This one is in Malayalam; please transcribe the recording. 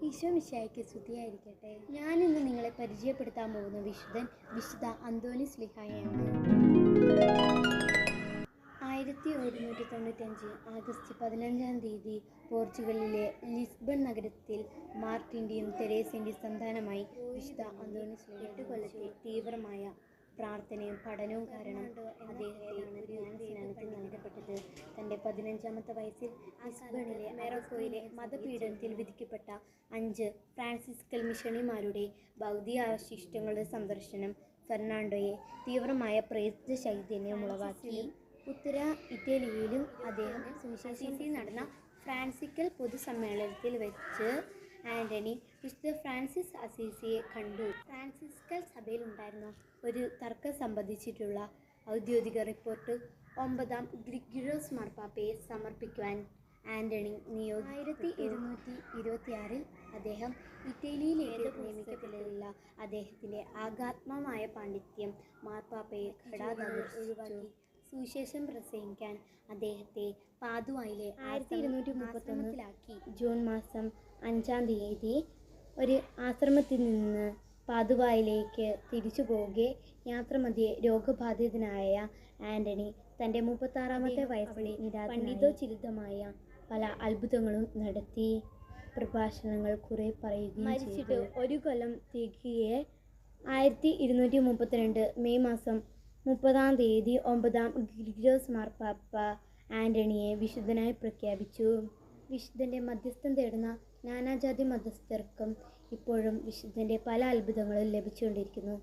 ഈശോ മിശിഹായ്ക്ക് സ്തുതിയായിരിക്കട്ടെ. ഞാനിന്ന് നിങ്ങളെ പരിചയപ്പെടുത്താൻ പോകുന്ന വിശുദ്ധ അന്തോണി ശ്ലീഹായാണ്. 1195 ആഗസ്റ്റ് 15 പോർച്ചുഗലിലെ ലിസ്ബൺ നഗരത്തിൽ മാർട്ടിൻ്റെയും തെരേസയുടെയും സന്താനമായി വിശുദ്ധ അന്തോണി ശ്ലീഹ 8 കൊല്ലത്തെ തീവ്രമായ പ്രാർത്ഥനയും പഠനവും കാരണം അദ്ദേഹത്തെ ജ്ഞാനസ്നാനത്തിൽ നൽകപ്പെട്ടത്. തൻ്റെ 15-ാമത്തെ വയസ്സിൽ ലിസ്ബണിലെ മെറോക്കോയിലെ മതപീഡനത്തിൽ വിധിക്കപ്പെട്ട 5 ഫ്രാൻസിസ്കൻ മിഷണറിമാരുടെ ഭൗതികാവശിഷ്ടങ്ങളുടെ സന്ദർശനം ഫെർണാണ്ടോയെ തീവ്രമായ പ്രേരിത ചൈതന്യം ഉളവാക്കി. ഉത്തര ഇറ്റലിയിലും അദ്ദേഹം സുവിശേഷത്തിൽ നടന്ന ഫ്രാൻസിക്കൽ പൊതുസമ്മേളനത്തിൽ വെച്ച് ആൻ്റണി വിശുദ്ധ ഫ്രാൻസിസ് അസീസിയെ കണ്ടു. ഫ്രാൻസിസ്കൽ സഭയിലുണ്ടായിരുന്ന ഒരു തർക്കം സംബന്ധിച്ചിട്ടുള്ള ഔദ്യോഗിക റിപ്പോർട്ട് 9-ാം ഗ്രിഗോറിയോസ് മാർപ്പാപ്പയെ സമർപ്പിക്കുവാൻ ആൻ്റണി നിയോഗിച്ചു. 1226 അദ്ദേഹം ഇറ്റലിയിലേക്ക് നിയമിക്കപ്പെട്ടില്ല. അദ്ദേഹത്തിൻ്റെ ആധ്യാത്മികമായ പാണ്ഡിത്യം മാർപ്പാപ്പയെ ഒഴിവാക്കി. സുവിശേഷം പ്രസംഗിക്കാൻ അദ്ദേഹത്തെ പാദുവായിലെ 1231 ജൂൺ മാസം 5 ഒരു ആശ്രമത്തിൽ നിന്ന് പാദുവായിലേക്ക് തിരിച്ചു പോകെ യാത്രമധ്യേ രോഗബാധിതനായ ആൻ്റണി തൻ്റെ 36-ാമത്തെ വയസ്സിൽ പണ്ഡിതോചിതമായ പല അത്ഭുതങ്ങളും നടത്തി. പ്രഭാഷണങ്ങൾ കുറെ പറയുകയും മരിച്ചിട്ട് 1 കൊല്ലം തികയെ 1232 മെയ് മാസം 30-ാം 9-ാം ഗ്രിഗോറിയോസ് മാർപ്പാപ്പ ആൻ്റണിയെ വിശുദ്ധനായി പ്രഖ്യാപിച്ചു. വിശുദ്ധൻ്റെ മധ്യസ്ഥം തേടുന്ന നാനാജാതി മതസ്ഥർക്കും ഇപ്പോഴും വിശുദ്ധൻ്റെ പല അത്ഭുതങ്ങളും ലഭിച്ചുകൊണ്ടിരിക്കുന്നു.